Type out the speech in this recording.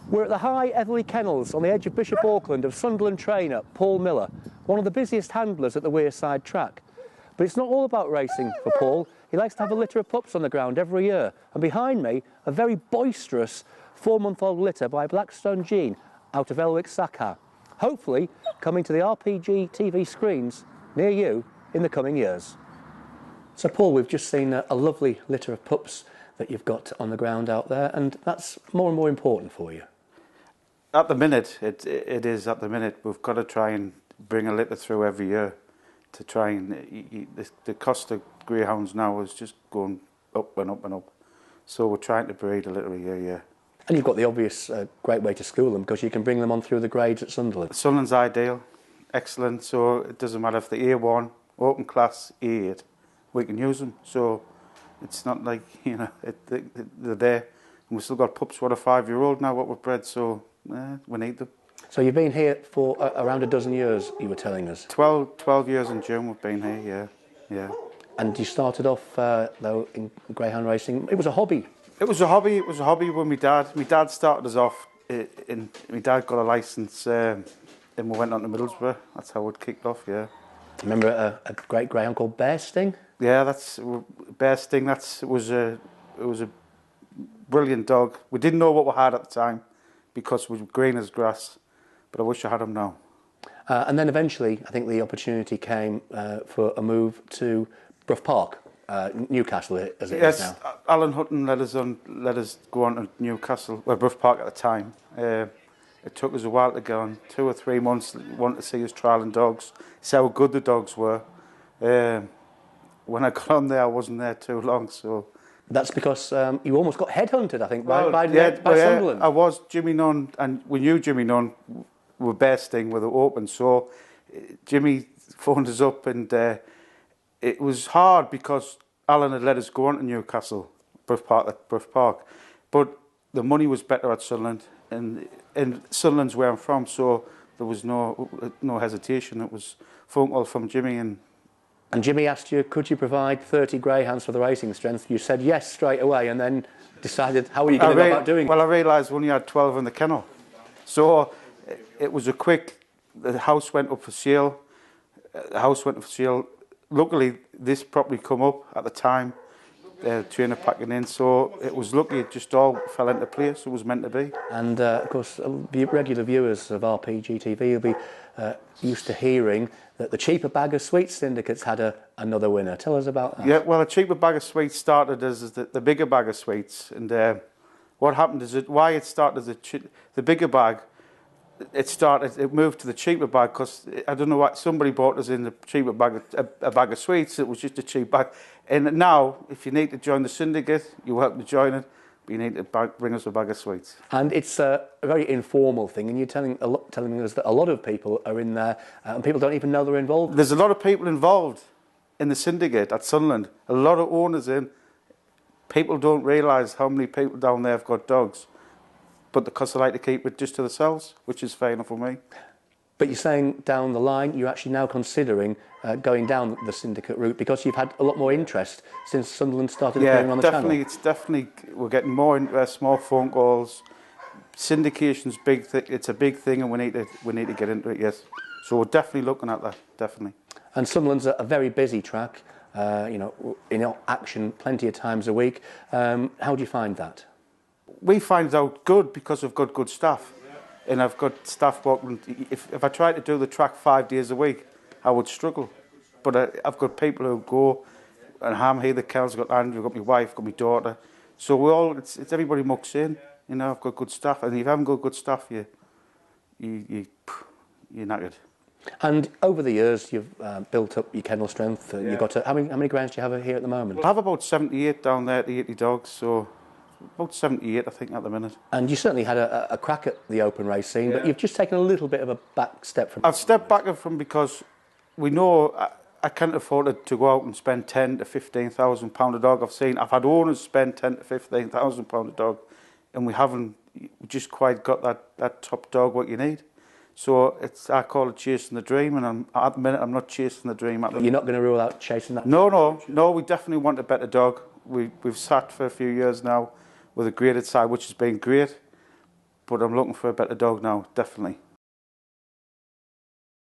We're at the High Etherley Kennels on the edge of Bishop Auckland of Sunderland trainer Paul Miller, one of the busiest handlers at the Wearside track. But it's not all about racing for Paul. He likes to have a litter of pups on the ground every year. And behind me, a very boisterous 4-month-old litter by Blackstone Jean out of Elwick Sakha. Hopefully coming to the RPG TV screens near you in the coming years. So Paul, we've just seen a lovely litter of pups that you've got on the ground out there, and that's more and more important for you. At the minute, it is at the minute. We've got to try and bring a litter through every year to try and... The cost of greyhounds now is just going up and up and up. So we're trying to breed a litter a year, yeah. And you've got the obvious great way to school them, because you can bring them on through the grades at Sunderland. Sunderland's ideal, excellent, so it doesn't matter if they're A1, open class, A8, we can use them. So it's not like, you know, they're there. And we've still got pups, what, a 5-year-old now, what we've bred, so we need them. So you've been here for around a dozen years, you were telling us? 12 years in June we've been here, yeah. And you started off, though, in greyhound racing. It was a hobby. It was a hobby when my dad started us off, my dad got a licence and we went on to Middlesbrough. That's how it kicked off, yeah. Remember a great greyhound called Bear Sting? Yeah, that's Bear Sting. It was a brilliant dog. We didn't know what we had at the time because we were green as grass, but I wish I had him now. And then eventually, I think the opportunity came for a move to Brough Park, Newcastle as it is now. Yes, Alan Hutton let us go on to Newcastle, well, Brough Park at the time. It took us a while to go on, 2 or 3 months, wanted to see us trialling dogs, see how good the dogs were. When I got on there, I wasn't there too long, so... That's because you almost got headhunted, I think, by I Sunderland. was. Jimmy Nunn, and we knew Jimmy Nunn were Bear Sting with it open, so Jimmy phoned us up, and it was hard because Alan had let us go on to Newcastle, Brough Park, but the money was better at Sunderland, and Sunderland's where I'm from, so there was no hesitation. It was phone call from Jimmy, and Jimmy asked you, could you provide 30 greyhounds for the racing strength? You said yes straight away, and then decided, how are you going to go about doing it? Well, I realised we only had 12 in the kennel, so it was a quick. The house went up for sale. Luckily, this property come up at the time, trainer packing in, so it was lucky it just all fell into place. It was meant to be. And of course, the regular viewers of RPG TV will be used to hearing that the cheaper bag of sweets Syndicates had another winner. Tell us about that. Yeah, well, a cheaper bag of sweets started as the bigger bag of sweets, and what happened is why it started as the bigger bag. It moved to the cheaper bag because I don't know what, somebody bought us in the cheaper bag, a bag of sweets. It was just a cheap bag. And now, if you need to join the syndicate, you're welcome to join it, but you need to bring us a bag of sweets. And it's a very informal thing, and you're telling us that a lot of people are in there, and people don't even know they're involved. There's a lot of people involved in the syndicate at Sunderland. A lot of owners in. People don't realise how many people down there have got dogs. But because they like to keep it just to themselves, which is fair enough for me. But you're saying down the line, you're actually now considering going down the syndicate route because you've had a lot more interest since Sunderland started appearing on the channel. Yeah, definitely, we're getting more interest, more phone calls. Syndication's big thing. It's a big thing, and we need to get into it. Yes, so we're definitely looking at that. Definitely. And Sunderland's a very busy track. In action plenty of times a week. How do you find that? We find out good because we've got good staff, and I've got staff working. If I tried to do the track 5 days a week, I would struggle. But I've got people who go, and I'm here. The kennels, I've got Andrew, I've got my wife, I've got my daughter. So we all, it's everybody mucks in. You know, I've got good staff, and if you haven't got good staff, you're knackered. And over the years, you've built up your kennel strength. You've got how many greyhounds do you have here at the moment? I have about 78 down there, the 80 dogs. So. About 78, I think, at the minute. And you certainly had a crack at the open race scene, but you've just taken a little bit of a back step from... I've stepped back from because we know I can't afford to go out and spend £10,000 to £15,000 a dog. I've had owners spend £10,000 to £15,000 a dog, and we haven't just quite got that top dog what you need. So I call it chasing the dream, and at the minute I'm not chasing the dream. You're not going to rule out chasing that? No, we definitely want a better dog. We've sat for a few years now with a graded side, which has been great. but I'm looking for a better dog now, definitely.